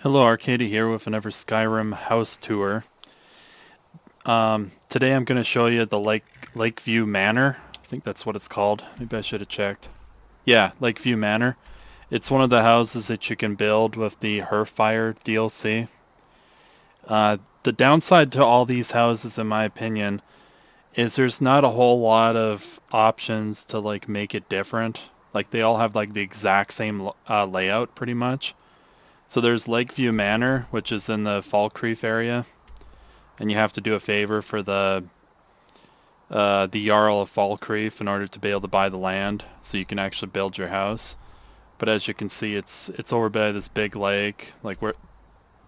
Hello, Arcadia here with another Skyrim house tour. Today I'm going to show you the Lakeview Manor. I think that's what it's called. Maybe I should have checked. Yeah, Lakeview Manor. It's one of the houses that you can build with the Hearthfire DLC. The downside to all these houses, in my opinion, is there's not a whole lot of options to make it different. Like they all have the exact same layout pretty much. So there's Lakeview Manor, which is in the Falkreath area, and you have to do a favor for the Jarl of Falkreath in order to be able to buy the land, so you can actually build your house. But as you can see, it's over by this big lake, like where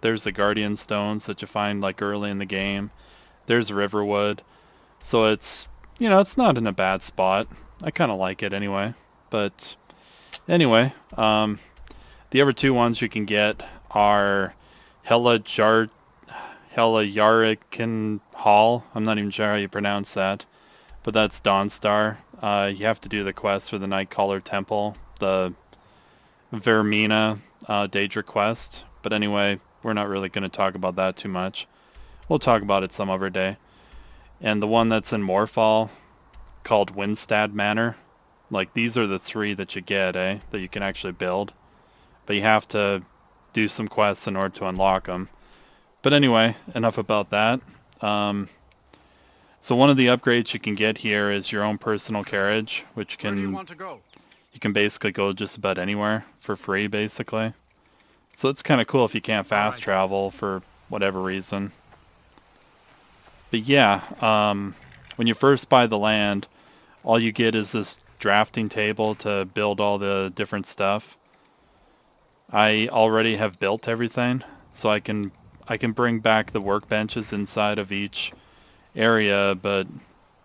there's the Guardian Stones that you find early in the game. There's Riverwood, so it's not in a bad spot. I kind of like it anyway. But anyway, the other two ones you can get are Hella Jar Helayarican Hall. I'm not even sure how you pronounce that, but that's Dawnstar. You have to do the quest for the Nightcaller Temple, the Vermina Daedra quest. But anyway, we're not really going to talk about that too much. We'll talk about it some other day. And the one that's in Morfall, called Windstad Manor. These are the three that you get, that you can actually build. But you have to do some quests in order to unlock them. But anyway, enough about that. So one of the upgrades you can get here is your own personal carriage, which Where do you want to go? you can basically go just about anywhere for free, basically. So it's kind of cool if you can't fast Alright. travel for whatever reason. But yeah, when you first buy the land, all you get is this drafting table to build all the different stuff. I already have built everything, so I can bring back the workbenches inside of each area, but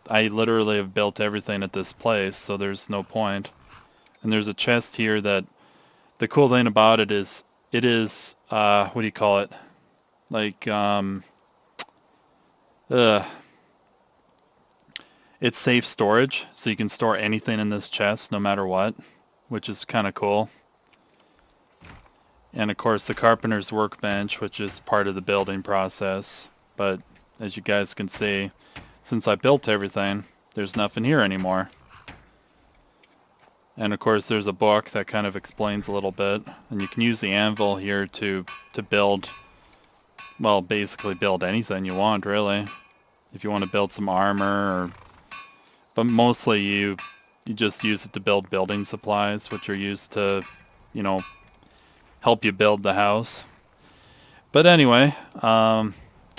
I literally have built everything at this place, so there's no point. And there's a chest here that the cool thing about it is what do you call it? Like uh it's safe storage, so you can store anything in this chest no matter what, which is kind of cool. And of course the carpenter's workbench, which is part of the building process. But as you guys can see, since I built everything, there's nothing here anymore. And of course there's a book that kind of explains a little bit. And you can use the anvil here to build, well, basically build anything you want, really. If you want to build some armor, but mostly you just use it to build building supplies, which are used to, help you build the house. But anyway, I'm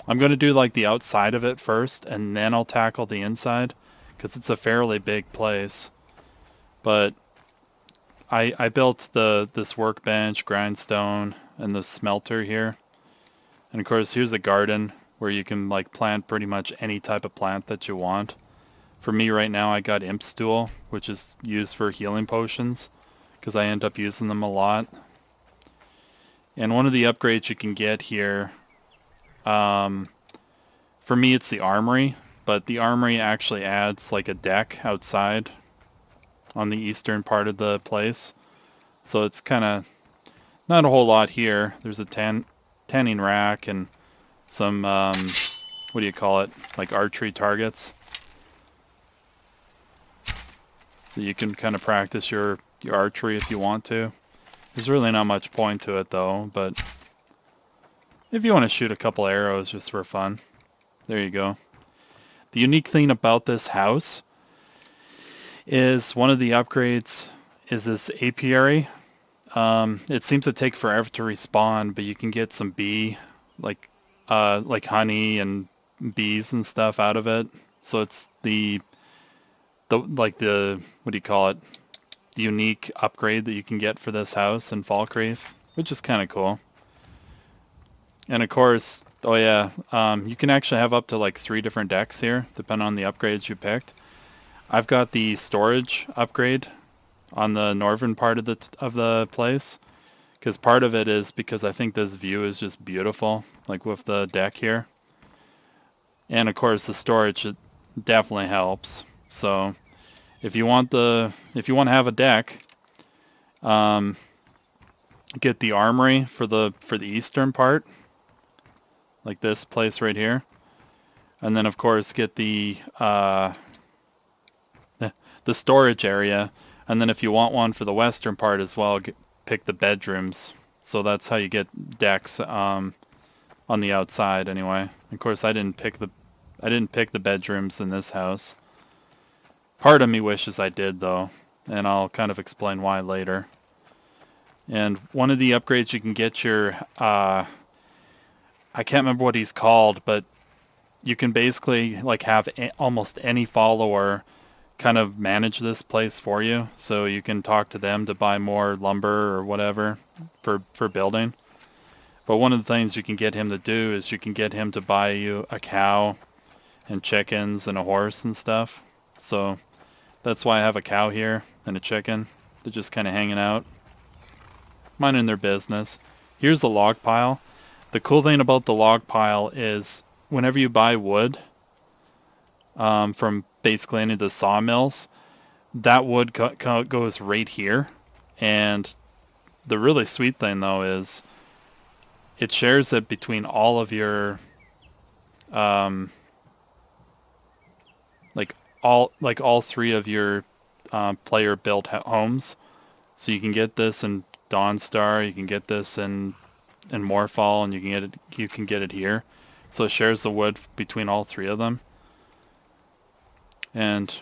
going to do the outside of it first, and then I'll tackle the inside, because it's a fairly big place. But I built this workbench, grindstone, and the smelter here. And of course here's a garden where you can plant pretty much any type of plant that you want. For me right now I got imp stool, which is used for healing potions, because I end up using them a lot. And one of the upgrades you can get here, for me it's the armory, but the armory actually adds a deck outside on the eastern part of the place. So it's kind of not a whole lot here. There's a tanning rack and some, what do you call it, archery targets. So you can kind of practice your archery if you want to. There's really not much point to it though, but if you want to shoot a couple arrows just for fun, there you go. The unique thing about this house is one of the upgrades is this apiary. It seems to take forever to respawn, but you can get some bee, like honey and bees and stuff out of it. So it's the what do you call it? The unique upgrade that you can get for this house in Falkreath, which is kind of cool. And of course, oh yeah, you can actually have up to 3 different decks here, depending on the upgrades you picked. I've got the storage upgrade on the northern part of the place, because part of it is because I think this view is just beautiful, with the deck here. And of course the storage, it definitely helps. So if you want to have a deck, get the armory for the eastern part, like this place right here, and then of course get the storage area, and then if you want one for the western part as well, pick the bedrooms. So that's how you get decks on the outside anyway. Of course, I didn't pick the bedrooms in this house. Part of me wishes I did though, and I'll kind of explain why later. And one of the upgrades you can get your I can't remember what he's called, but you can basically like have almost any follower kind of manage this place for you, so you can talk to them to buy more lumber or whatever for building. But one of the things you can get him to do is you can get him to buy you a cow and chickens and a horse and stuff. So that's why I have a cow here and a chicken. They're just kind of hanging out, minding their business. Here's the log pile. The cool thing about the log pile is whenever you buy wood from basically any of the sawmills, that wood goes right here. And the really sweet thing though is it shares it between all of your all three of your player built homes. So you can get this in Dawnstar, you can get this in Morefall, and you can get it here. So it shares the wood between all three of them. And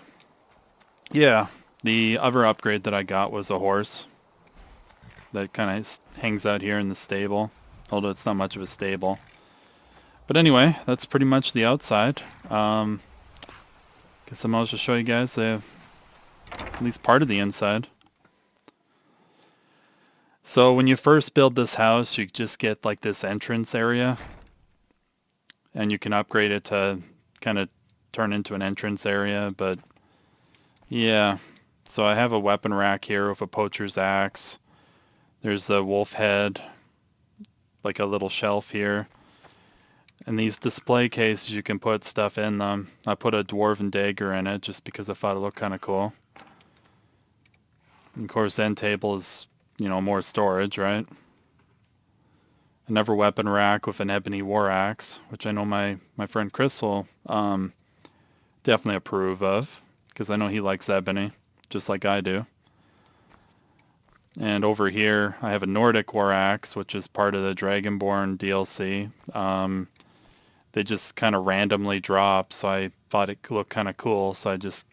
yeah, the other upgrade that I got was a horse that kind of hangs out here in the stable, although it's not much of a stable. But anyway, that's pretty much the outside. Guess I'm going to show you guys at least part of the inside. So when you first build this house, you just get like this entrance area, and you can upgrade it to kind of turn into an entrance area. But yeah, so I have a weapon rack here with a poacher's axe. There's the wolf head, like a little shelf here. And these display cases, you can put stuff in them. I put a dwarven dagger in it just because I thought it looked kind of cool. And of course, end table is, more storage, right? Another weapon rack with an ebony war axe, which I know my friend Chris will definitely approve of, because I know he likes ebony, just like I do. And over here, I have a Nordic war axe, which is part of the Dragonborn DLC. They just kind of randomly drop, so I thought it looked kind of cool, so I just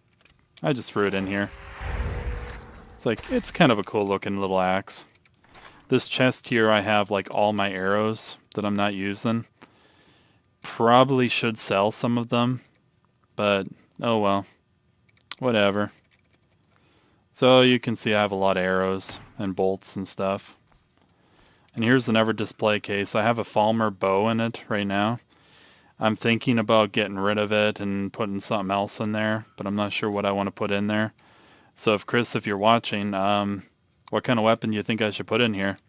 threw it in here. It's kind of a cool looking little axe. This chest here, I have like all my arrows that I'm not using. Probably should sell some of them, but oh well, whatever. So you can see I have a lot of arrows and bolts and stuff. And here's another display case. I have a Falmer bow in it right now. I'm thinking about getting rid of it and putting something else in there, but I'm not sure what I want to put in there. So Chris, if you're watching, what kind of weapon do you think I should put in here?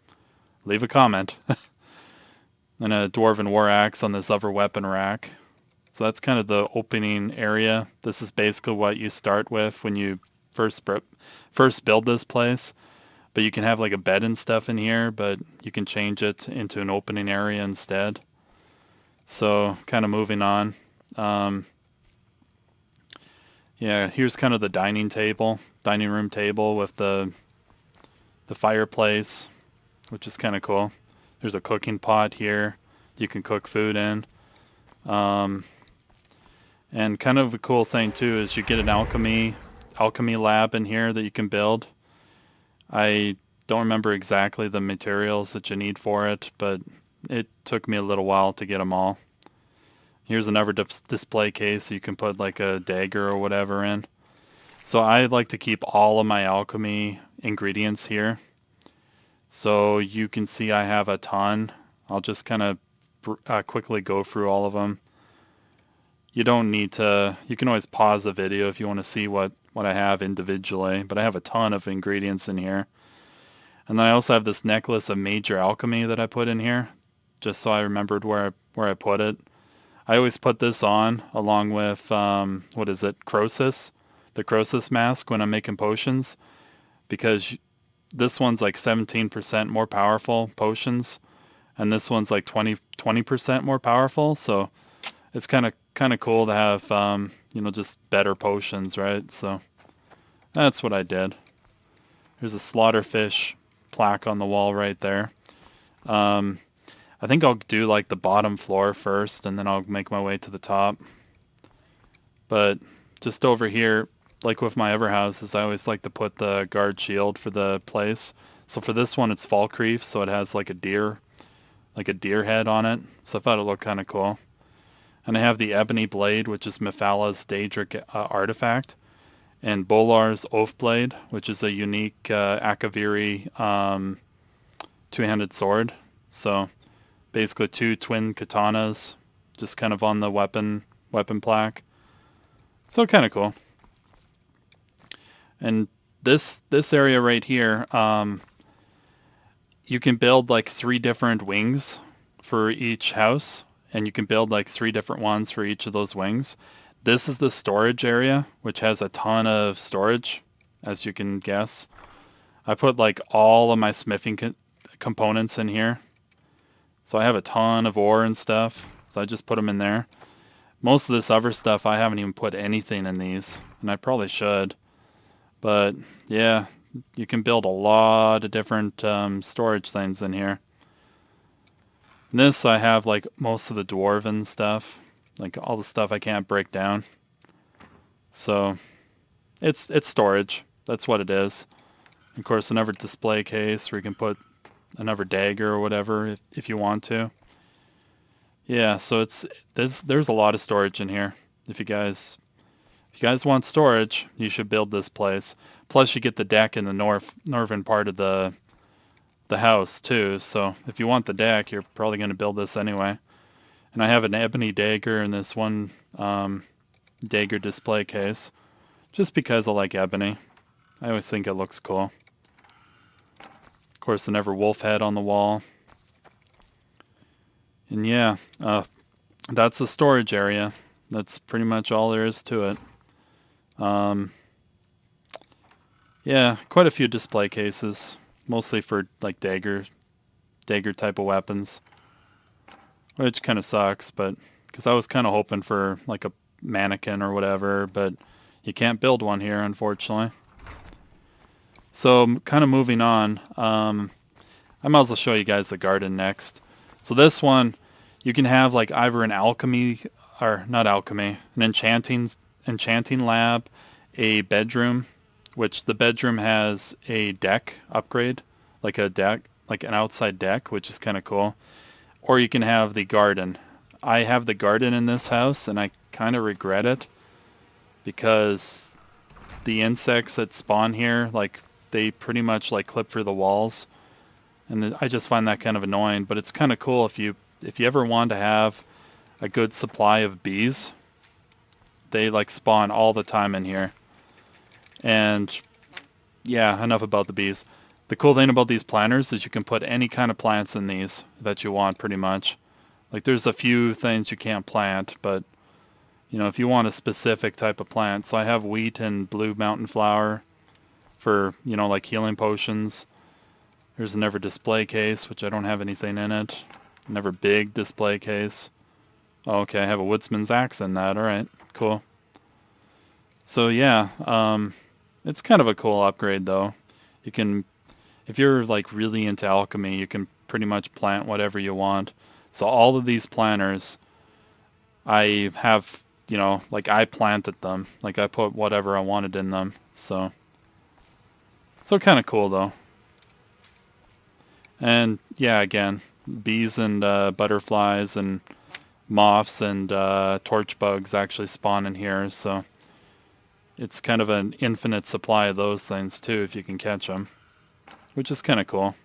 Leave a comment. And a dwarven war axe on this other weapon rack. So that's kind of the opening area. This is basically what you start with when you first build this place. But you can have like a bed and stuff in here, but you can change it into an opening area instead. So kind of moving on. Yeah, here's kind of the dining room table with the fireplace, which is kind of cool. There's a cooking pot here you can cook food in. And kind of a cool thing too is you get an alchemy lab in here that you can build. I don't remember exactly the materials that you need for it, but it took me a little while to get them all. Here's another display case you can put like a dagger or whatever in. So I like to keep all of my alchemy ingredients here. So you can see I have a ton. I'll just kind of quickly go through all of them. You don't need to, you can always pause the video if you want to see what I have individually, but I have a ton of ingredients in here. And then I also have this necklace of major alchemy that I put in here, just so I remembered where I put it. I always put this on along with, Croesus, the Croesus mask when I'm making potions, because this one's like 17% more powerful potions, and this one's like 20% more powerful. So it's kind of cool to have you know, just better potions, right? So that's what I did. There's a slaughterfish plaque on the wall right there. I think I'll do like the bottom floor first, and then I'll make my way to the top. But just over here, like with my other houses, I always like to put the guard shield for the place. So for this one, it's Falkreath, so it has like a deer head on it. So I thought it looked kind of cool. And I have the Ebony Blade, which is Mephala Daedric artifact, and Bolar's Oath Blade, which is a unique Akaviri two-handed sword. So basically 2 twin katanas, just kind of on the weapon plaque. So kind of cool. And this area right here, you can build like 3 different wings for each house, and you can build like 3 different ones for each of those wings. This is the storage area, which has a ton of storage, as you can guess. I put like all of my smithing components in here. So I have a ton of ore and stuff, so I just put them in there. Most of this other stuff, I haven't even put anything in these, and I probably should. But yeah, you can build a lot of different storage things in here. In this, I have like most of the dwarven stuff, like all the stuff I can't break down. So it's storage. That's what it is. Of course, another display case where you can put another dagger or whatever if you want to. Yeah, so there's a lot of storage in here. If you guys want storage, you should build this place. Plus, you get the deck in the northern part of the house too. So if you want the deck, you're probably going to build this anyway. And I have an ebony dagger in this one dagger display case, just because I like ebony. I always think it looks cool. Of course, another wolf head on the wall. And yeah, that's the storage area. That's pretty much all there is to it. Yeah, quite a few display cases, mostly for like dagger type of weapons, which kind of sucks, but because I was kind of hoping for like a mannequin or whatever, but you can't build one here, unfortunately. So kind of moving on, I might as well show you guys the garden next. So this one, you can have like either an alchemy, or not alchemy, an enchanting lab, a bedroom, which the bedroom has a deck upgrade, like an outside deck, which is kind of cool. Or you can have the garden. I have the garden in this house, and I kind of regret it because the insects that spawn here, like they pretty much like clip through the walls, and I just find that kind of annoying. But it's kind of cool if you ever want to have a good supply of bees. They like spawn all the time in here. And yeah, enough about the bees. The cool thing about these planters is you can put any kind of plants in these that you want, pretty much. Like there's a few things you can't plant, but you know, if you want a specific type of plant. So I have wheat and blue mountain flower for, you know, like healing potions. There's another display case, which I don't have anything in it. Another big display case. Oh, okay, I have a woodsman's axe in that. All right, cool. So yeah, it's kind of a cool upgrade though. You can, if you're like really into alchemy, you can pretty much plant whatever you want. So all of these planters, I have, you know, like I planted them. Like I put whatever I wanted in them. So kind of cool though. And yeah, again, bees and butterflies and moths and torch bugs actually spawn in here. So it's kind of an infinite supply of those things too, if you can catch them, which is kind of cool.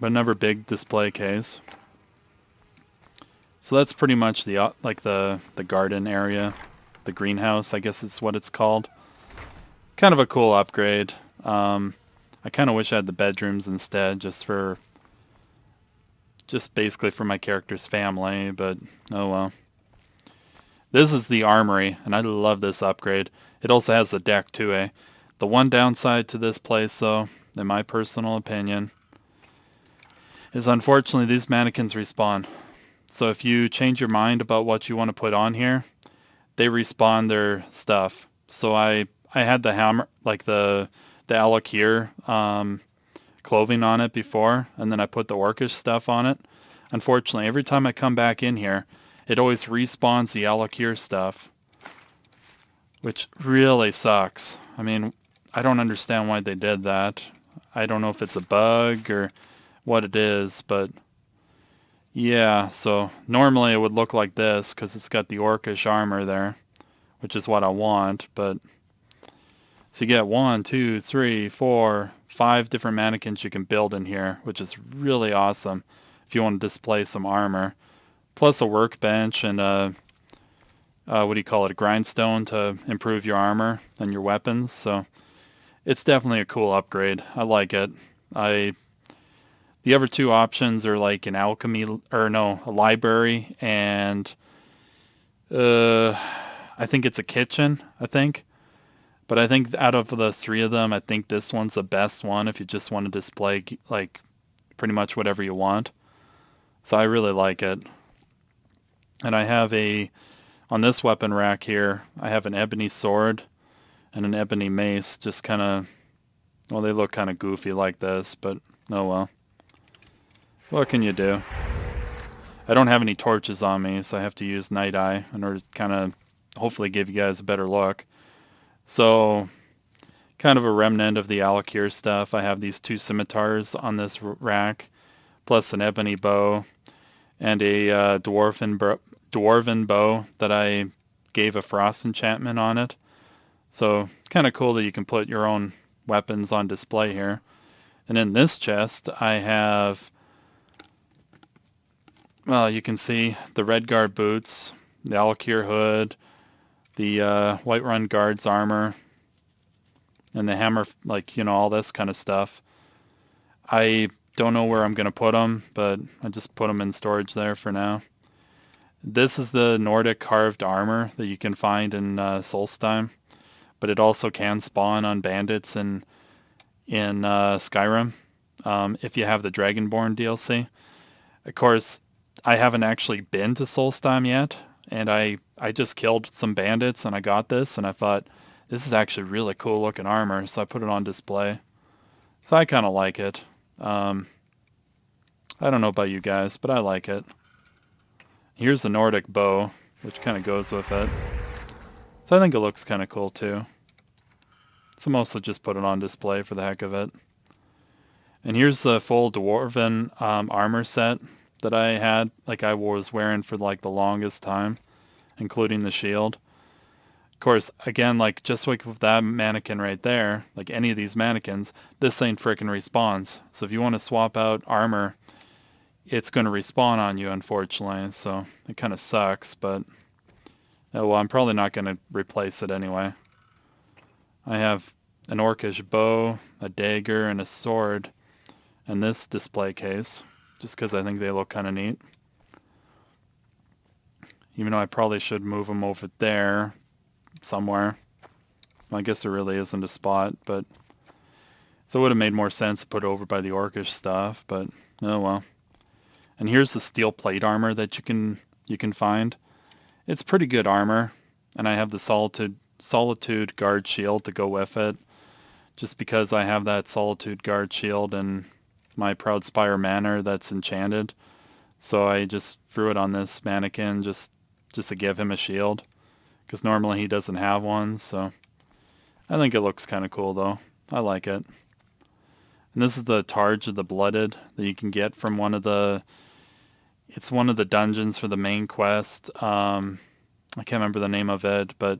But another big display case. So that's pretty much the like the garden area, the greenhouse, I guess is what it's called. Kind of a cool upgrade. I kind of wish I had the bedrooms instead, just basically for my character's family, but oh well. This is the armory, and I love this upgrade. It also has the deck too, eh? The one downside to this place, though, in my personal opinion, is unfortunately these mannequins respawn. So if you change your mind about what you want to put on here, they respawn their stuff. So I had the hammer, like the Alakir clothing on it before, and then I put the orcish stuff on it. Unfortunately, every time I come back in here, it always respawns the Alakir stuff, which really sucks. I mean, I don't understand why they did that. I don't know if it's a bug or what it is, but yeah, so normally it would look like this because it's got the orcish armor there, which is what I want, but so you get 1, 2, 3, 4, 5 different mannequins you can build in here, which is really awesome if you want to display some armor, plus a workbench and a what do you call it, a grindstone to improve your armor and your weapons. So it's definitely a cool upgrade. I like it. The other two options are like an alchemy, or no, a library, and I think it's a kitchen, I think. But I think out of the three of them, I think this one's the best one if you just want to display like pretty much whatever you want. So I really like it. And I have on this weapon rack here, I have an ebony sword and an ebony mace, just kind of, well, they look kind of goofy like this, but oh well. What can you do? I don't have any torches on me, so I have to use Night Eye in order to kind of hopefully give you guys a better look. So, kind of a remnant of the Alakir stuff. I have these 2 scimitars on this rack, plus an ebony bow, and a dwarven bow that I gave a frost enchantment on it. So, kind of cool that you can put your own weapons on display here. And in this chest, I have, well, you can see the Redguard boots, the Alakir hood, the Whiterun Guard's armor, and the hammer, like, you know, all this kind of stuff. I don't know where I'm going to put them, but I just put them in storage there for now. This is the Nordic carved armor that you can find in Solstheim, but it also can spawn on bandits in Skyrim if you have the Dragonborn DLC. Of course, I haven't actually been to Solstheim yet, and I just killed some bandits and I got this and I thought, this is actually really cool looking armor, so I put it on display. So I kind of like it. I don't know about you guys, but I like it. Here's the Nordic bow, which kind of goes with it. So I think it looks kind of cool too. So mostly just put it on display for the heck of it. And here's the full Dwarven armor set that I had, like I was wearing for like the longest time, including the shield. Of course, again, like just like with that mannequin right there, like any of these mannequins, this thing frickin' respawns. So if you want to swap out armor, it's going to respawn on you, unfortunately. So it kind of sucks, but oh well, I'm probably not going to replace it anyway. I have an orcish bow, a dagger, and a sword in this display case, just because I think they look kind of neat. Even though I probably should move them over there somewhere. Well, I guess there really isn't a spot, but so it would have made more sense to put over by the orcish stuff, but oh well. And here's the steel plate armor that you can find. It's pretty good armor, and I have the Solitude Guard shield to go with it, just because I have that Solitude Guard shield in my Proudspire Manor that's enchanted. So I just threw it on this mannequin just to give him a shield, because normally he doesn't have one. So I think it looks kind of cool though. I like it. And this is the Targe of the Blooded that you can get from it's one of the dungeons for the main quest. I can't remember the name of it, but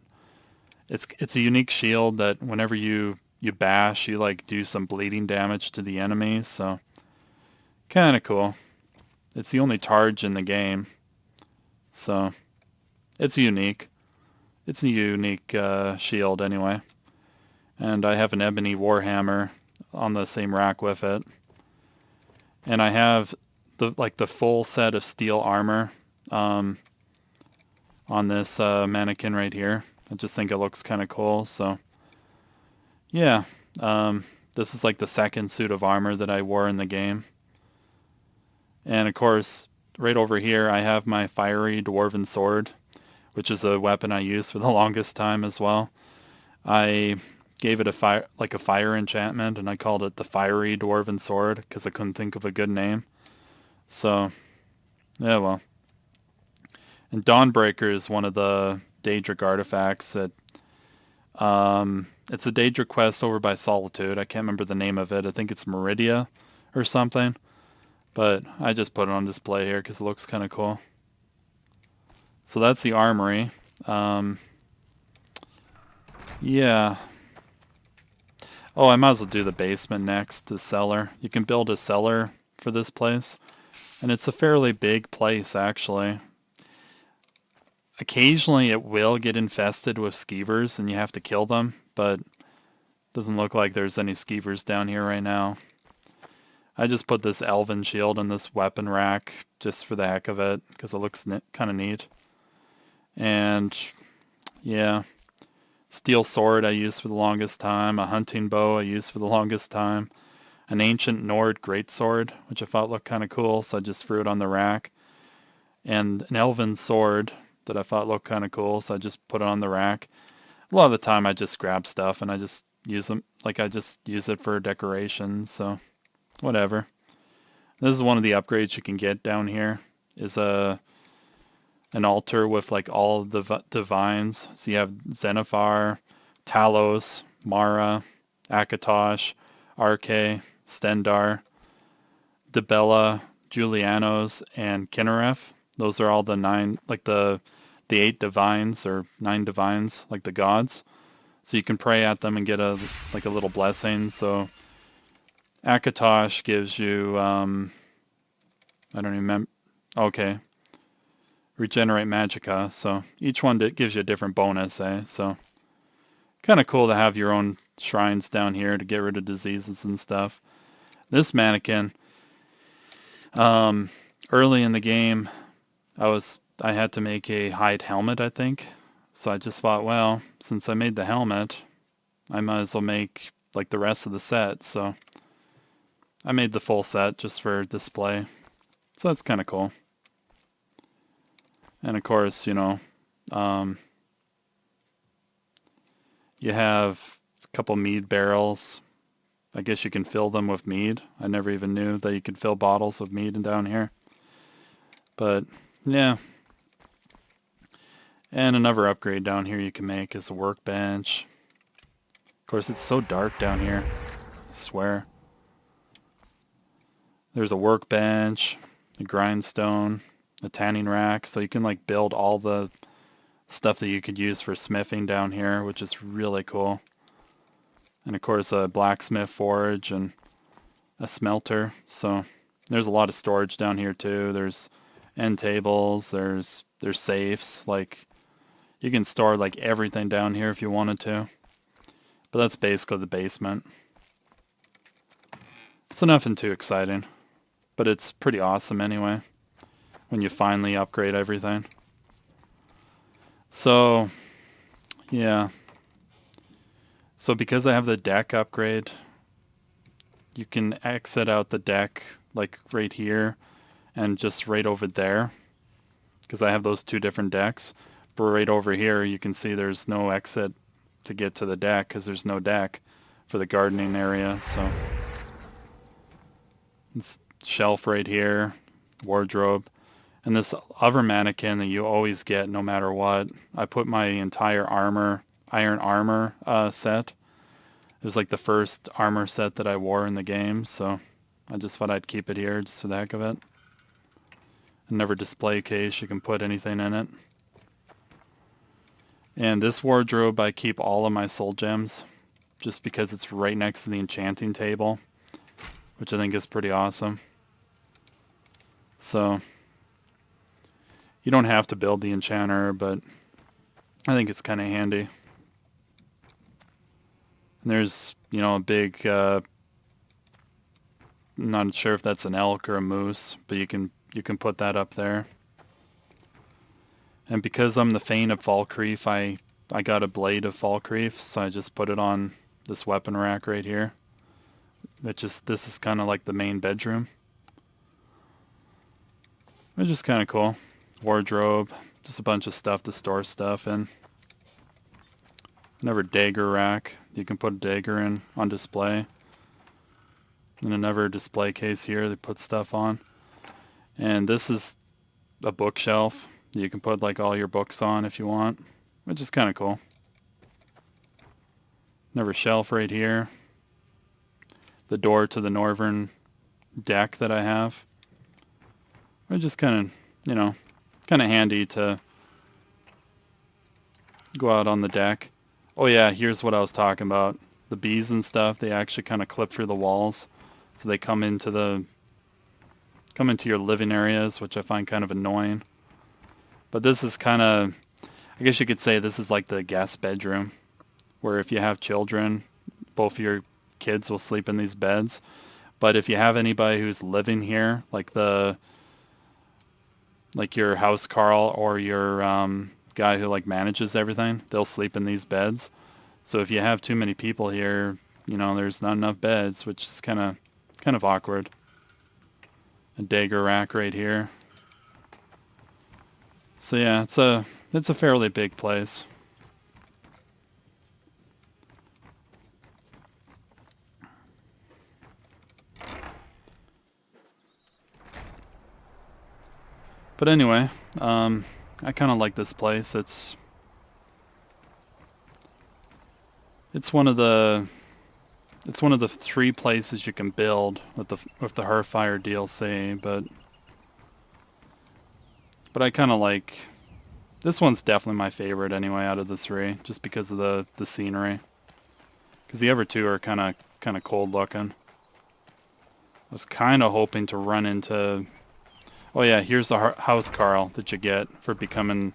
it's a unique shield that whenever you bash, you like do some bleeding damage to the enemy. So kind of cool. It's the only Targe in the game, so it's unique. It's a unique shield anyway. And I have an ebony warhammer on the same rack with it. And I have the full set of steel armor on this mannequin right here. I just think it looks kind of cool. So Yeah, this is like the second suit of armor that I wore in the game. And of course, right over here I have my fiery dwarven sword, which is a weapon I used for the longest time as well. I gave it a fire enchantment, and I called it the Fiery Dwarven Sword because I couldn't think of a good name. So, yeah, well. And Dawnbreaker is one of the Daedric artifacts that, it's a Daedric quest over by Solitude. I can't remember the name of it. I think it's Meridia or something. But I just put it on display here because it looks kind of cool. So that's the armory. Yeah. Oh, I might as well do the basement next, the cellar. You can build a cellar for this place. And it's a fairly big place, actually. Occasionally it will get infested with skeevers and you have to kill them, but it doesn't look like there's any skeevers down here right now. I just put this elven shield in this weapon rack just for the heck of it, because it looks kind of neat. And, yeah. Steel sword I used for the longest time, a hunting bow I used for the longest time, an ancient Nord greatsword, which I thought looked kind of cool, so I just threw it on the rack, and an elven sword that I thought looked kind of cool, so I just put it on the rack. A lot of the time I just grab stuff and I just use them, like I just use it for decoration, so whatever. This is one of the upgrades you can get down here, is an altar with like all of the divines. So you have Xenophar, Talos, Mara, Akatosh, Arche, Stendar, Dibella, Julianos, and Kinnereth. Those are all the nine, like the 8 divines or 9 divines, like the gods. So you can pray at them and get a little blessing. So Akatosh gives you I don't remember. Okay, regenerate magicka. So each one gives you a different bonus, eh? So kind of cool to have your own shrines down here to get rid of diseases and stuff. This mannequin, early in the game, I had to make a hide helmet, I think. So I just thought, well, since I made the helmet, I might as well make like the rest of the set. So I made the full set just for display. So that's kind of cool. And of course, you know, you have a couple mead barrels. I guess you can fill them with mead. I never even knew that you could fill bottles of mead down here. But, yeah. And another upgrade down here you can make is a workbench. Of course, it's so dark down here. I swear. There's a workbench, a grindstone, a tanning rack. So you can like build all the stuff that you could use for smithing down here, which is really cool. And of course a blacksmith forge and a smelter. So there's a lot of storage down here too. There's end tables, there's safes. Like you can store like everything down here if you wanted to. But that's basically the basement. So nothing too exciting. But it's pretty awesome anyway, when you finally upgrade everything. So, yeah. So because I have the deck upgrade, you can exit out the deck like right here and just right over there, because I have those 2 different decks. But right over here you can see there's no exit to get to the deck because there's no deck for the gardening area. So it's shelf right here, wardrobe. And this other mannequin that you always get no matter what, I put my entire iron armor set. It was like the first armor set that I wore in the game, so I just thought I'd keep it here just for the heck of it. Another display case, you can put anything in it. And this wardrobe, I keep all of my soul gems, just because it's right next to the enchanting table, which I think is pretty awesome. So you don't have to build the enchanter, but I think it's kind of handy. And there's, you know, a big, I'm not sure if that's an elk or a moose, but you can put that up there. And because I'm the Thane of Falkreath, I got a blade of Falkreath, so I just put it on this weapon rack right here. This is kind of like the main bedroom. Which is kind of cool. Wardrobe, just a bunch of stuff to store stuff in. Another dagger rack. You can put a dagger in on display. And another display case here they put stuff on. And this is a bookshelf. You can put like all your books on if you want, which is kind of cool. Another shelf right here. The door to the northern deck that I have. Which is kind of, you know, kind of handy to go out on the deck. Oh yeah, here's what I was talking about. The bees and stuff, they actually kind of clip through the walls. So they come into your living areas, which I find kind of annoying. But this is kind of, I guess you could say this is like the guest bedroom, where if you have children, both of your kids will sleep in these beds. But if you have anybody who's living here, like your house Carl or your guy who like manages everything, they'll sleep in these beds. So if you have too many people here, you know, there's not enough beds, which is kind of awkward. A dagger rack right here. So yeah, it's a fairly big place. But anyway, I kind of like this place. It's one of the 3 places you can build with the Hearthfire DLC, but I kind of like this one's definitely my favorite anyway out of the 3, just because of the scenery. Because the other 2 are kind of cold looking. I was kind of hoping to run into. Oh yeah, here's the house Carl that you get for becoming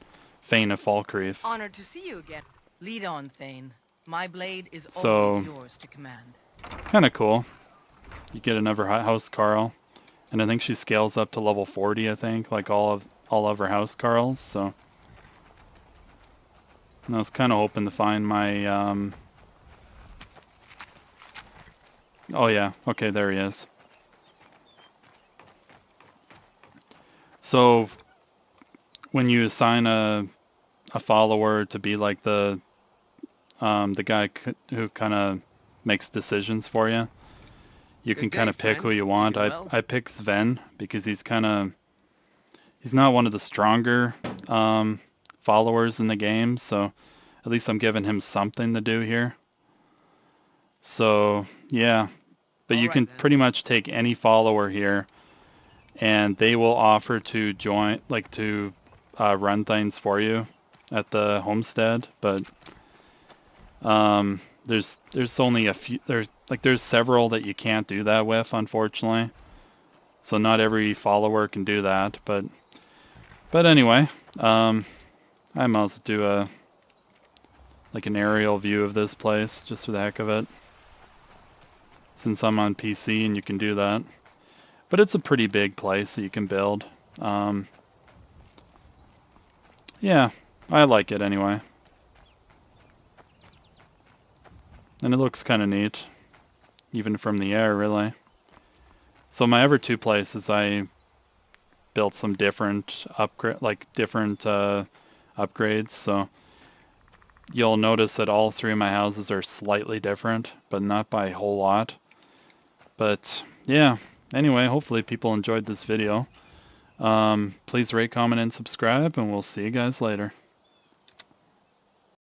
Thane of Falkreath. Honored to see you again. Lead on, Thane. My blade is So, always yours to command. Kind of cool. You get another house Carl, and I think she scales up to level 40. I think, like all of her house Carls. So, and I was kind of hoping to find my. Oh yeah, okay, there he is. So, when you assign a follower to be like the guy who kind of makes decisions for you, you can kind of pick who you want. I picked Sven because he's not one of the stronger followers in the game, so at least I'm giving him something to do here. So yeah, but you can pretty much take any follower here, and they will offer to join, like to run things for you at the homestead. But there's only a few. There's several that you can't do that with, unfortunately. So not every follower can do that. But anyway, I might as well do an aerial view of this place just for the heck of it, since I'm on PC and you can do that. But it's a pretty big place that you can build. Yeah, I like it anyway. And it looks kind of neat, even from the air, really. So my other 2 places, I built some different upgrades. So you'll notice that all 3 of my houses are slightly different, but not by a whole lot. But yeah, anyway, hopefully people enjoyed this video. Please rate, comment, and subscribe, and we'll see you guys later.